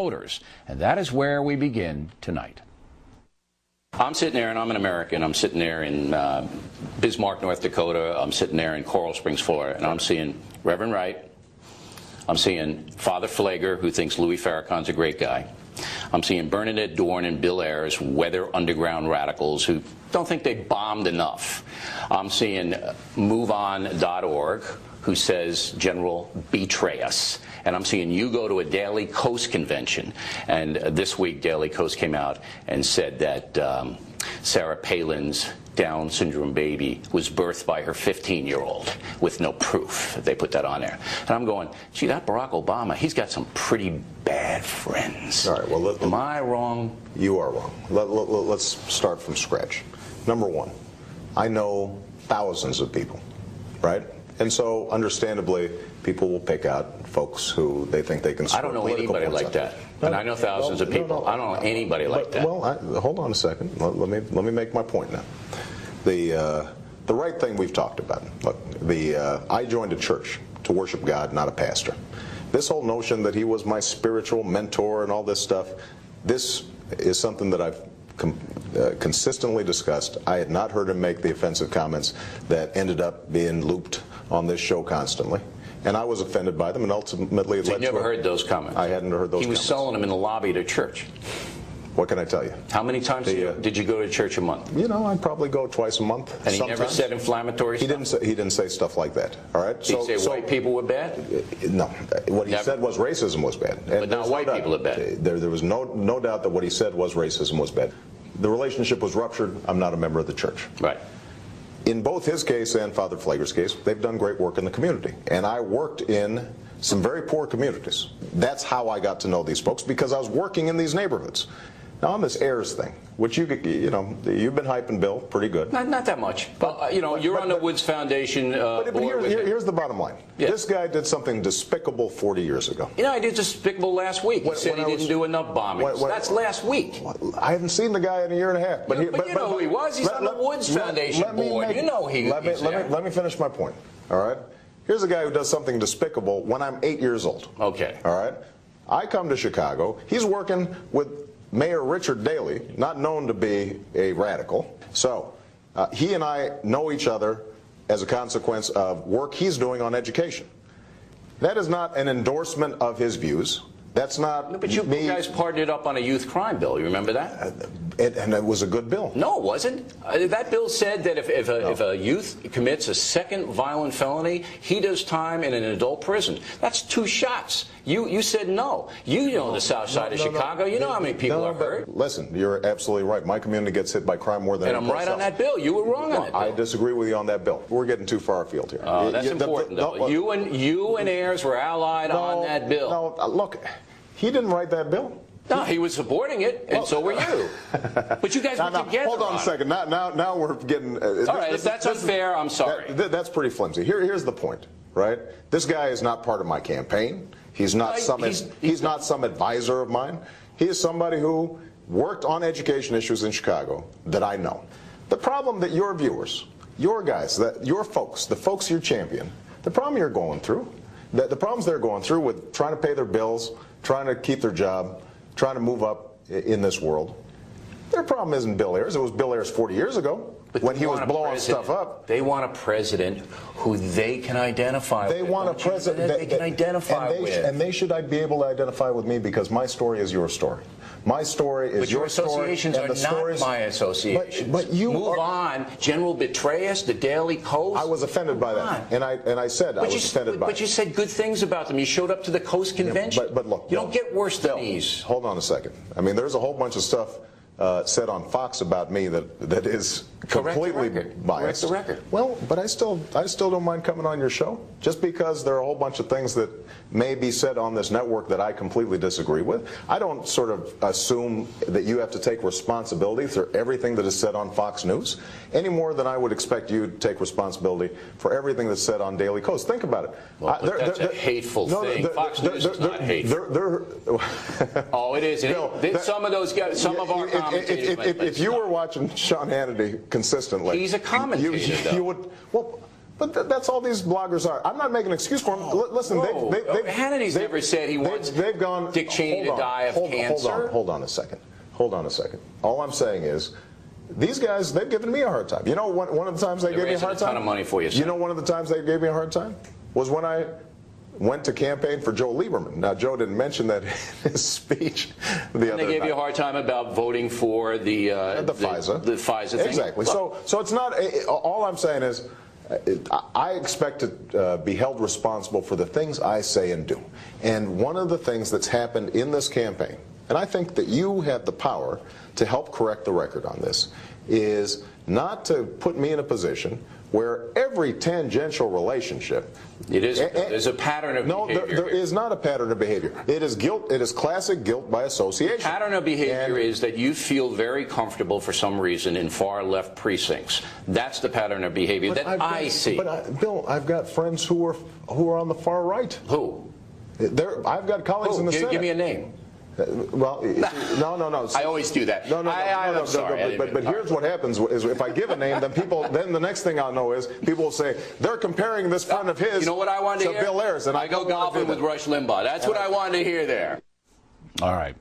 voters. And that is where we begin tonight. I'm sitting there, and I'm an American. I'm sitting there in Bismarck, North Dakota. I'm sitting there in Coral Springs, Florida, and I'm seeing Reverend Wright. I'm seeing Father Pfleger, who thinks Louis Farrakhan's a great guy. I'm seeing Bernadette Dorn and Bill Ayers, weather underground radicals who don't think they bombed enough. I'm seeing MoveOn.org, who says General betray us. And I'm seeing you go to a Daily Kos convention. And this week, Daily Kos came out and said that Sarah Palin's Down syndrome baby was birthed by her 15-year-old with no proof. They put that on there. And I'm going, gee, that Barack Obama, he's got some pretty bad friends. All right, well, am I wrong? You are wrong. Let's start from scratch. Number one, I know thousands of people, right? And so, understandably, people will pick out folks who they think they can score. I don't know anybody like that. And I know thousands of people. I don't know anybody like that. Well, hold on a second. Let me make my point now. The right thing we've talked about. Look, I joined a church to worship God, not a pastor. This whole notion that he was my spiritual mentor and all this stuff, this is something that I've consistently discussed. I had not heard him make the offensive comments that ended up being looped on this show constantly. And I was offended by them, and ultimately it led to... You never heard those comments? I hadn't heard those comments. He was selling them in the lobby at a church. What can I tell you? How many times did you go to church a month? You know, I'd probably go twice a month. And he never said inflammatory stuff? He didn't say stuff like that, all right? Did he say white people were bad? No. What he said was racism was bad. And but not white people are bad. There was no doubt that what he said was racism was bad. The relationship was ruptured. I'm not a member of the church. Right. In both his case and Father Pfleger's case, they've done great work in the community. And I worked in some very poor communities. That's how I got to know these folks, because I was working in these neighborhoods. Now, on this Ayers thing, which you've been hyping Bill pretty good. Not that much. But, you're on the Woods Foundation but here's the bottom line. Yeah. This guy did something despicable 40 years ago. I did despicable last week. He said he didn't do enough bombings. That's last week. I haven't seen the guy in a year and a half. But you know who he was. He's on the Woods Foundation board. You know let me finish my point. All right? Here's a guy who does something despicable when I'm 8 years old. Okay. All right? I come to Chicago. He's working with Mayor Richard Daley, not known to be a radical. So he and I know each other as a consequence of work he's doing on education. That is not an endorsement of his views. That's not. No, but you guys partnered up on a youth crime bill. You remember that? And it was a good bill. No, it wasn't. That bill said that if a youth commits a second violent felony, he does time in an adult prison. That's 2 shots. You said no. You know the south side of Chicago. You know how many people are hurt. Listen, you're absolutely right. My community gets hit by crime more than anyone else. And I'm right on that bill. You were wrong on that bill. I disagree with you on that bill. We're getting too far afield here. That's important, though. You and Ayers were allied on that bill. No, look, he didn't write that bill. No, he was supporting it, and so were you. But you guys were together. Hold on a second. Now we're getting... all right, if that's unfair, I'm sorry. That's pretty flimsy. Here's the point, right? This guy is not part of my campaign. He's not he's not some advisor of mine. He is somebody who worked on education issues in Chicago that I know. The problem that your viewers, your guys, your folks, the folks you champion, the problem you're going through, the problems they're going through with trying to pay their bills, trying to keep their job, trying to move up in this world, their problem isn't Bill Ayers. It was Bill Ayers 40 years ago when he was blowing stuff up. They want a president who they can identify with. They want a president that they can identify with. And they should be able to identify with me because my story is your story. My story is your story. But your associations are not my associations. But you move on. General betray us, the Daily Kos. I was offended by that, and I said I was offended by it. But you said good things about them. You showed up to the Kos convention. But look, you don't get worse than these. Hold on a second. I mean, there's a whole bunch of stuff said on Fox about me that is completely biased. Correct the record. Well, but I still don't mind coming on your show, just because there are a whole bunch of things that may be said on this network that I completely disagree with. I don't sort of assume that you have to take responsibility for everything that is said on Fox News, any more than I would expect you to take responsibility for everything that's said on Daily Kos. Think about it. Well, that's a hateful thing. Fox News is not hateful. Oh, it is. Some of those guys, some of our commentators. If you were watching Sean Hannity consistently, he's a commentator. You would. Well, that's all these bloggers are. I'm not making an excuse for them. Listen, Hannity's never said he wants Dick Cheney to die of cancer. Hold on a second. Hold on a second. All I'm saying is, these guys, they've given me a hard time. You know, one of the times they gave me a hard time? A ton of money for you, You know, one of the times they gave me a hard time was when I went to campaign for Joe Lieberman. Now, Joe didn't mention that in his speech the other night. They gave you a hard time about voting for the FISA. The FISA thing. Exactly. So it's not, all I'm saying is, I expect to be held responsible for the things I say and do. And one of the things that's happened in this campaign, and I think that you have the power to help correct the record on this, is not to put me in a position where every tangential relationship... There's a pattern of behavior. No, there is not a pattern of behavior. It is guilt. It is classic guilt by association. The pattern of behavior is that you feel very comfortable for some reason in far-left precincts. That's the pattern of behavior that I see. But, Bill, I've got friends who are on the far right. Who? I've got colleagues in the Senate. Give me a name. Well, no. I always do that. No. I'm sorry. But here's what happens: is if I give a name, then the next thing I'll know is people will say they're comparing this friend of his. You know what I wanted to hear? Bill Ayers, and I go golfing with Rush Limbaugh. That's what I wanted to hear there. All right.